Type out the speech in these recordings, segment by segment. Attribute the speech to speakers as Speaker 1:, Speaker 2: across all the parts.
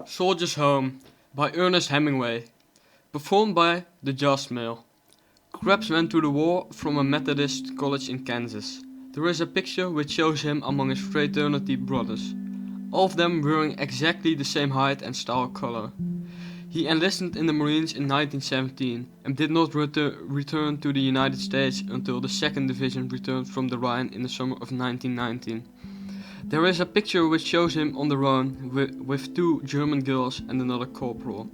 Speaker 1: Soldier's Home by Ernest Hemingway, performed by the Jost Mill. Krebs went to the war from a Methodist college in Kansas. There is a picture which shows him among his fraternity brothers, all of them wearing exactly the same height and style color. He enlisted in the Marines in 1917 and did not return to the United States until the 2nd Division returned from the Rhine in the summer of 1919. There is a picture which shows him on the run with two German girls and another corporal.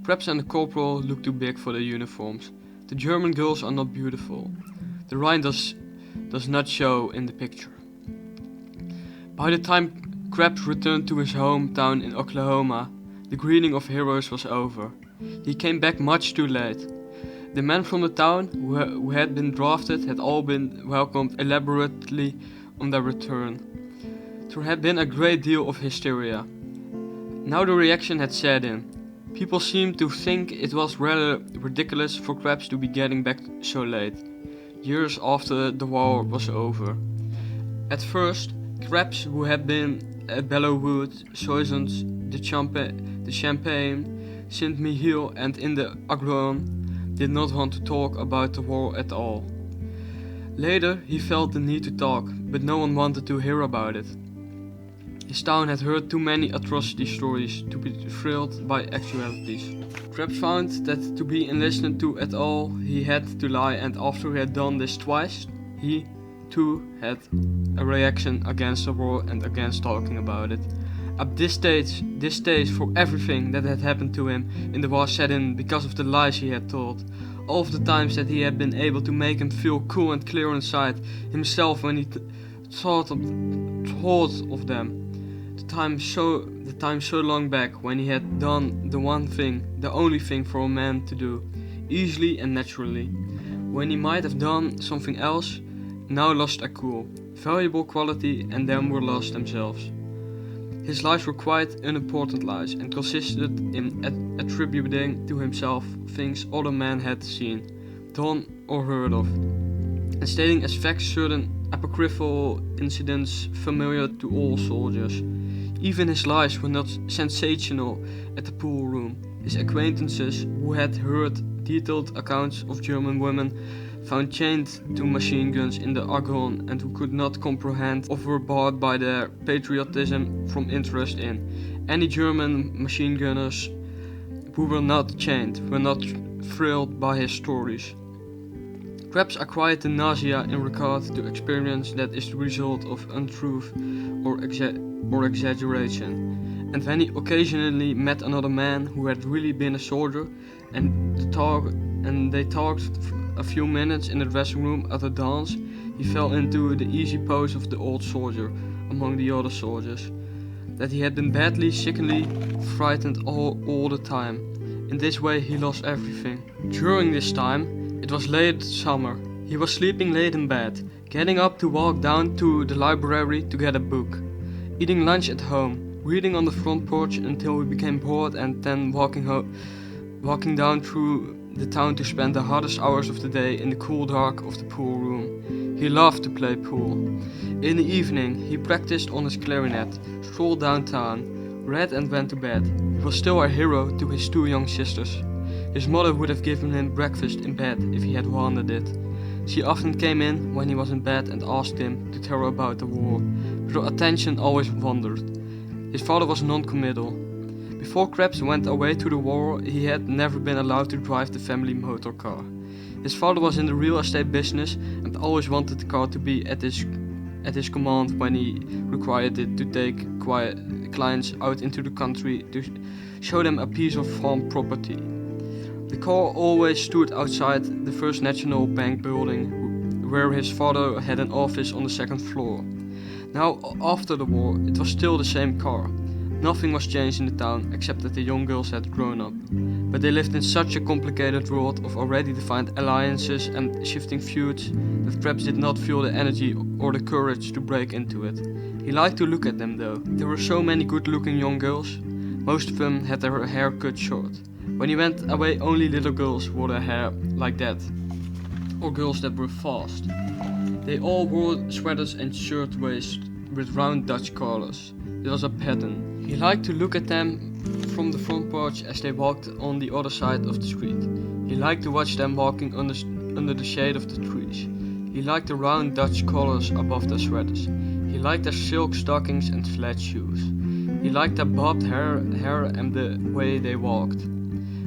Speaker 1: Krebs and the corporal look too big for their uniforms. The German girls are not beautiful. The Rhine does not show in the picture. By the time Krebs returned to his hometown in Oklahoma, the greeting of heroes was over. He came back much too late. The men from the town who had been drafted had all been welcomed elaborately on their return. There had been a great deal of hysteria. Now the reaction had set in. People seemed to think it was rather ridiculous for Krebs to be getting back so late, years after the war was over. At first, Krebs, who had been at Bellewood, Soissons, the Champagne, Saint-Mihiel and in the Agron, did not want to talk about the war at all. Later, he felt the need to talk, but no one wanted to hear about it. His town had heard too many atrocity stories to be thrilled by actualities. Krebs found that to be listened to at all, he had to lie, and after he had done this twice, he, too, had a reaction against the war and against talking about it. At this stage for everything that had happened to him in the war set in because of the lies he had told. All of the times that he had been able to make him feel cool and clear inside himself when he thought of them. The time so long back when he had done the one thing, the only thing for a man to do, easily and naturally. When he might have done something else, now lost a cool, valuable quality and then were lost themselves. His lies were quite unimportant lies and consisted in attributing to himself things other men had seen, done or heard of, and stating as facts certain apocryphal incidents familiar to all soldiers. Even his lies were not sensational at the pool room. His acquaintances, who had heard detailed accounts of German women found chained to machine guns in the Argonne and who could not comprehend or were barred by their patriotism from interest in any German machine gunners who were not chained, were not thrilled by his stories. Krebs acquired the nausea in regard to experience that is the result of untruth or exaggeration, and when he occasionally met another man who had really been a soldier and they talked a few minutes in the dressing room at a dance, he fell into the easy pose of the old soldier among the other soldiers, that he had been badly, sickly, frightened all the time. In this way he lost everything. During this time, it was late summer. He was sleeping late in bed, getting up to walk down to the library to get a book, eating lunch at home, reading on the front porch until he became bored and then walking down through the town to spend the hottest hours of the day in the cool dark of the pool room. He loved to play pool. In the evening, he practiced on his clarinet, strolled downtown, read and went to bed. He was still a hero to his two young sisters. His mother would have given him breakfast in bed if he had wanted it. She often came in when he was in bed and asked him to tell her about the war, but her attention always wandered. His father was non-committal. Before Krebs went away to the war, he had never been allowed to drive the family motor car. His father was in the real estate business and always wanted the car to be at his command when he required it to take clients out into the country to show them a piece of farm property. The car always stood outside the First National Bank building, where his father had an office on the second floor. Now, after the war, it was still the same car. Nothing was changed in the town except that the young girls had grown up. But they lived in such a complicated world of already defined alliances and shifting feuds that Krebs did not feel the energy or the courage to break into it. He liked to look at them though. There were so many good-looking young girls. Most of them had their hair cut short. When he went away, only little girls wore their hair like that, or girls that were fast. They all wore sweaters and shirtwaists with round Dutch collars. It was a pattern. He liked to look at them from the front porch as they walked on the other side of the street. He liked to watch them walking under the shade of the trees. He liked the round Dutch collars above their sweaters. He liked their silk stockings and flat shoes. He liked their bobbed hair and the way they walked.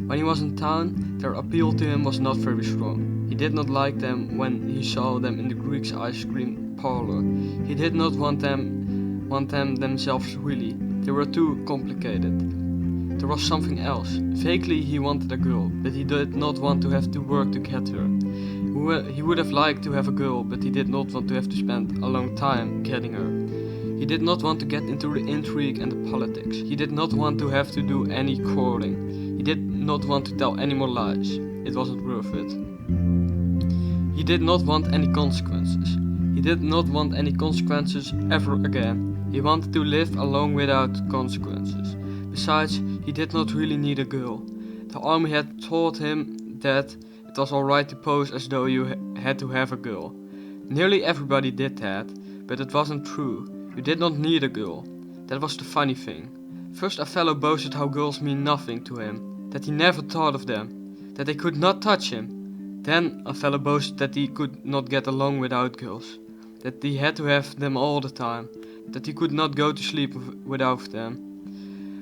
Speaker 1: When he was in town, their appeal to him was not very strong. He did not like them when he saw them in the Greek's ice cream parlor. He did not want them themselves really. They were too complicated. There was something else. Vaguely he wanted a girl, but he did not want to have to work to get her. He would have liked to have a girl, but he did not want to have to spend a long time getting her. He did not want to get into the intrigue and the politics. He did not want to have to do any courting. He did not want to tell any more lies. It wasn't worth it. He did not want any consequences. He did not want any consequences ever again. He wanted to live alone without consequences. Besides, he did not really need a girl. The army had taught him that it was alright to pose as though you had to have a girl. Nearly everybody did that, but it wasn't true. You did not need a girl. That was the funny thing. First a fellow boasted how girls mean nothing to him, that he never thought of them, that they could not touch him. Then a fellow boasted that he could not get along without girls, that he had to have them all the time, that he could not go to sleep without them.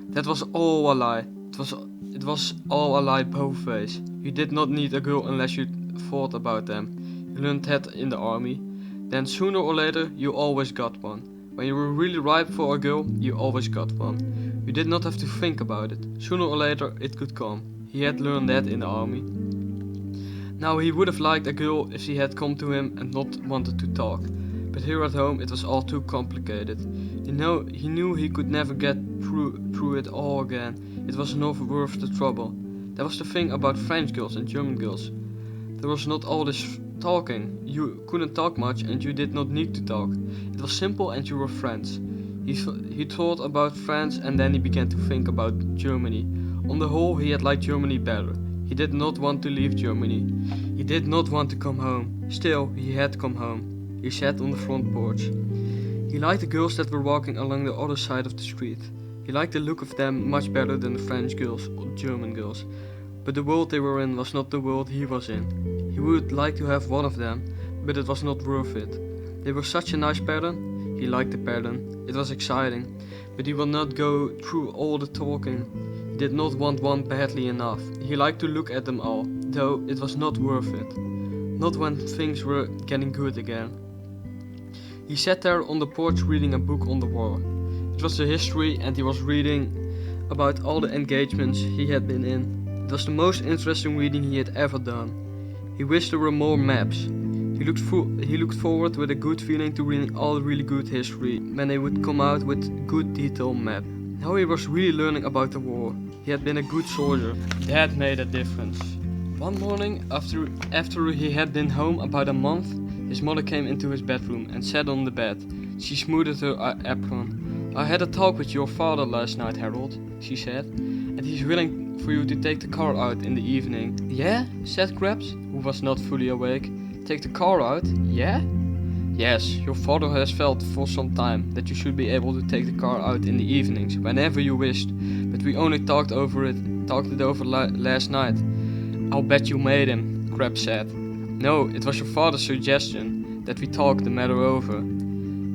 Speaker 1: That was all a lie. It was all a lie both ways. You did not need a girl unless you thought about them. You learned that in the army. Then sooner or later you always got one. When you were really ripe for a girl, you always got one. You did not have to think about it. Sooner or later it could come. He had learned that in the army. Now he would have liked a girl if she had come to him and not wanted to talk. But here at home it was all too complicated. He knew he could never get through it all again. It was not worth the trouble. That was the thing about French girls and German girls. There was not all this talking. You couldn't talk much and you did not need to talk. It was simple and you were friends. He thought about France and then he began to think about Germany. On the whole, he had liked Germany better. He did not want to leave Germany. He did not want to come home. Still, he had come home. He sat on the front porch. He liked the girls that were walking along the other side of the street. He liked the look of them much better than the French girls or German girls. But the world they were in was not the world he was in. He would like to have one of them, but it was not worth it. They were such a nice pattern. He liked the pattern. It was exciting. But he would not go through all the talking. He did not want one badly enough. He liked to look at them all, though it was not worth it. Not when things were getting good again. He sat there on the porch reading a book on the wall. It was the history and he was reading about all the engagements he had been in. It was the most interesting reading he had ever done. He wished there were more maps. He looked forward with a good feeling to reading all really good history when they would come out with good detailed map. Now he was really learning about the war. He had been a good soldier. That made a difference. One morning, after he had been home about a month, his mother came into his bedroom and sat on the bed. She smoothed her apron. "I had a talk with your father last night, Harold," she said, "and he's willing for you to take the car out in the evening." "Yeah?" said Krabs, who was not fully awake. "Take the car out? Yeah?" "Yes, your father has felt for some time that you should be able to take the car out in the evenings, whenever you wished, but we only talked it over last night." "I'll bet you made him," Krabs said. "No, it was your father's suggestion that we talk the matter over."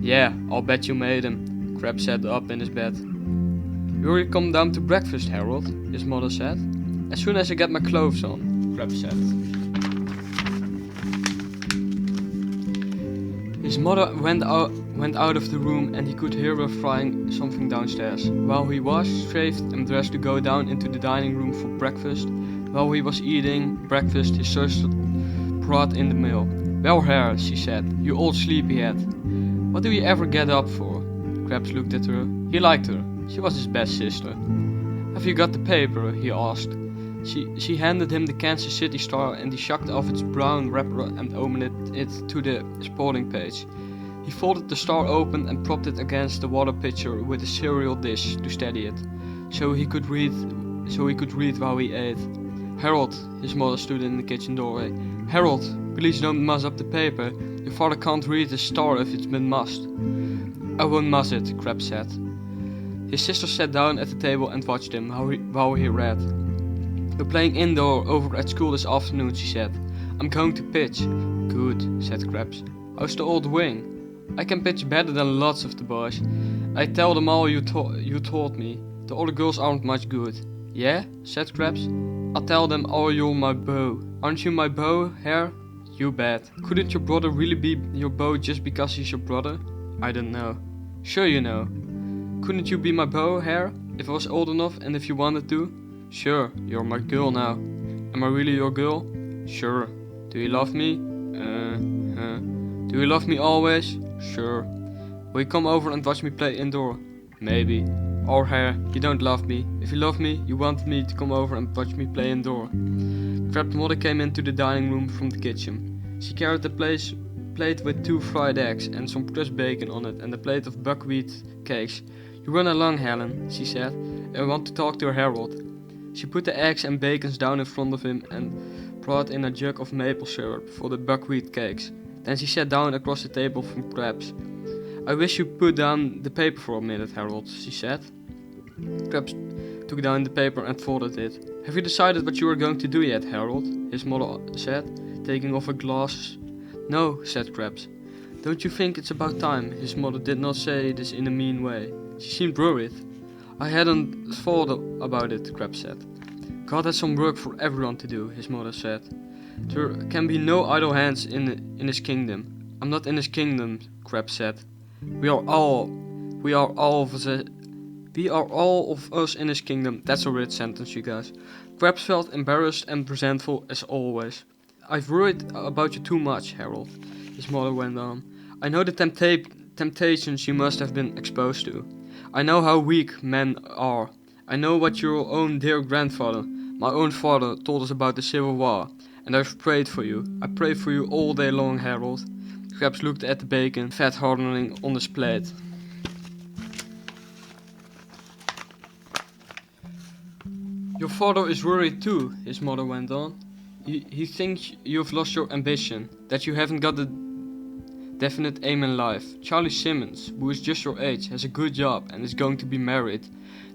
Speaker 1: "Yeah, I'll bet you made him," Krabs sat up in his bed. "Will you come down to breakfast, Harold?" his mother said. "As soon as I get my clothes on," Krabs said. His mother went out of the room and he could hear her frying something downstairs. While he washed, shaved and dressed to go down into the dining room for breakfast, while he was eating breakfast, his sister brought in the meal. "Well, Hare," she said, "you old sleepyhead. What do you ever get up for?" Krabs looked at her. He liked her. She was his best sister. "Have you got the paper?" he asked. She handed him the Kansas City Star and he shucked off its brown wrapper and opened it to the sporting page. He folded the Star open and propped it against the water pitcher with a cereal dish to steady it, so he could read while he ate. "Harold," his mother stood in the kitchen doorway. "Harold, please don't muss up the paper. Your father can't read the Star if it's been mussed." "I won't muss it," Krabs said. His sister sat down at the table and watched him while he read. "You're playing indoor over at school this afternoon," she said. "I'm going to pitch." "Good," said Krabs. "How's the old wing?" "I can pitch better than lots of the boys. I tell them all you taught me. The other girls aren't much good." "Yeah?" said Krabs. "I'll tell them all you're my beau. Aren't you my beau, Hare?" "You bet. Couldn't your brother really be your beau just because he's your brother?" "I don't know." "Sure you know. Couldn't you be my beau, Hare, if I was old enough and if you wanted to?" "Sure, you're my girl now." "Am I really your girl?" "Sure." "Do you love me?" "Do you love me always?" "Sure." "Will you come over and watch me play indoor?" "Maybe." "Or Hare, you don't love me. If you love me, you want me to come over and watch me play indoor." Krabs' mother came into the dining room from the kitchen. She carried a plate with 2 fried eggs and some crushed bacon on it and a plate of buckwheat cakes. "You run along, Helen," she said. "I want to talk to Harold." She put the eggs and bacons down in front of him and brought in a jug of maple syrup for the buckwheat cakes. Then she sat down across the table from Krabs. "I wish you'd put down the paper for a minute, Harold," she said. Krabs took down the paper and folded it. "Have you decided what you are going to do yet, Harold?" his mother said, taking off her glasses. "No," said Krabs. "Don't you think it's about time?" His mother did not say this in a mean way. She seemed worried. "I hadn't thought about it," Krabs said. "God has some work for everyone to do," his mother said. "There can be no idle hands in his kingdom." "I'm not in his kingdom," Krabs said. We are all of us in his kingdom." That's a weird sentence, you guys. Krabs felt embarrassed and resentful as always. "I've worried about you too much, Harold," his mother went on. "I know the temptations you must have been exposed to. I know how weak men are. I know what your own dear grandfather, my own father, told us about the Civil War, and I've prayed for you. I pray for you all day long, Harold." Krabs looked at the bacon, fat hardening on his plate. "Your father is worried too," his mother went on. He thinks you've lost your ambition, that you haven't got a definite aim in life. Charlie Simmons, who is just your age, has a good job and is going to be married.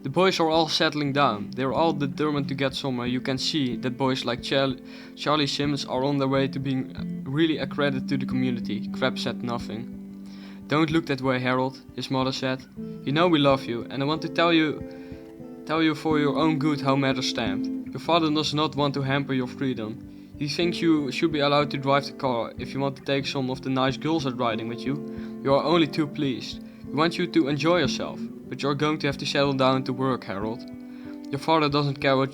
Speaker 1: The boys are all settling down. They're all determined to get somewhere. You can see that boys like Charlie Simmons are on their way to being really a credit to the community." Krabs said nothing. "Don't look that way, Harold," his mother said. "You know we love you, and I want to tell you for your own good how matters stand. Your father does not want to hamper your freedom. He thinks you should be allowed to drive the car if you want to take some of the nice girls out riding with you. You are only too pleased. We want you to enjoy yourself, but you're going to have to settle down to work, Harold. Your father doesn't care what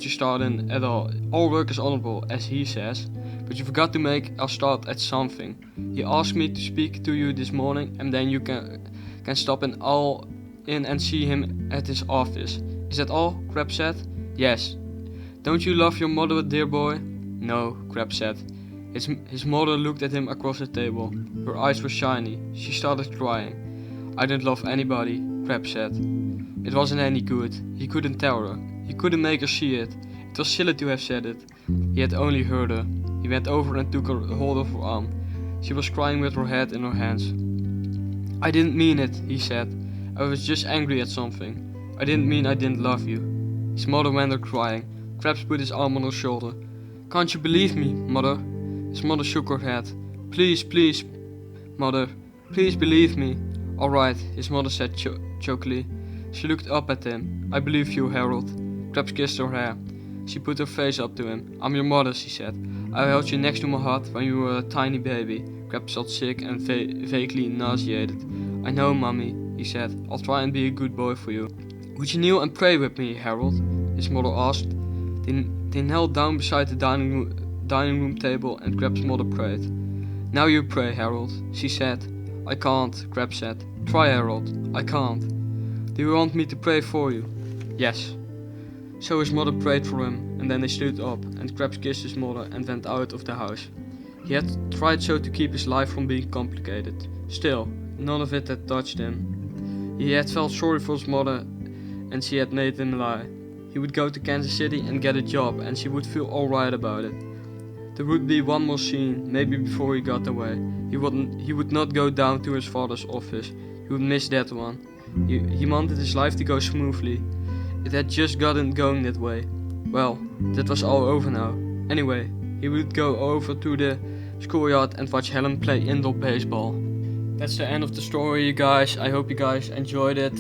Speaker 1: you start in at all. All work is honorable, as he says, but you've got to make a start at something. He asked me to speak to you this morning, and then you can stop in and see him at his office." "Is that all?" Krabs said. "Yes." "Don't you love your mother, dear boy?" "No," Krabs said. His mother looked at him across the table. Her eyes were shiny. She started crying. "I don't love anybody," Krabs said. It wasn't any good. He couldn't tell her. He couldn't make her see it. It was silly to have said it. He had only heard her. He went over and took hold of her arm. She was crying with her head in her hands. "I didn't mean it," he said. "I was just angry at something. I didn't mean I didn't love you." His mother went on crying. Krabs put his arm on her shoulder. "Can't you believe me, Mother?" His mother shook her head. Please, Mother. Please believe me." "All right," his mother said chokily. She looked up at him. "I believe you, Harold." Krabs kissed her hair. She put her face up to him. "I'm your mother," she said. "I held you next to my heart when you were a tiny baby." Krabs felt sick and vaguely nauseated. "I know, Mommy," he said. "I'll try and be a good boy for you." "Would you kneel and pray with me, Harold?" his mother asked. They knelt down beside the dining room table and Krabs' mother prayed. "Now you pray, Harold," she said. "I can't," Krabs said. "Try, Harold." "I can't." "Do you want me to pray for you?" "Yes." So his mother prayed for him, and then they stood up, and Krabs kissed his mother and went out of the house. He had tried so to keep his life from being complicated. Still, none of it had touched him. He had felt sorry for his mother, and she had made him lie. He would go to Kansas City and get a job, and she would feel alright about it. There would be one more scene, maybe before he got away. He would not go down to his father's office. He would miss that one. He wanted his life to go smoothly. It had just gotten going that way. Well, that was all over now. Anyway, he would go over to the schoolyard and watch Helen play indoor baseball. That's the end of the story, you guys. I hope you guys enjoyed it.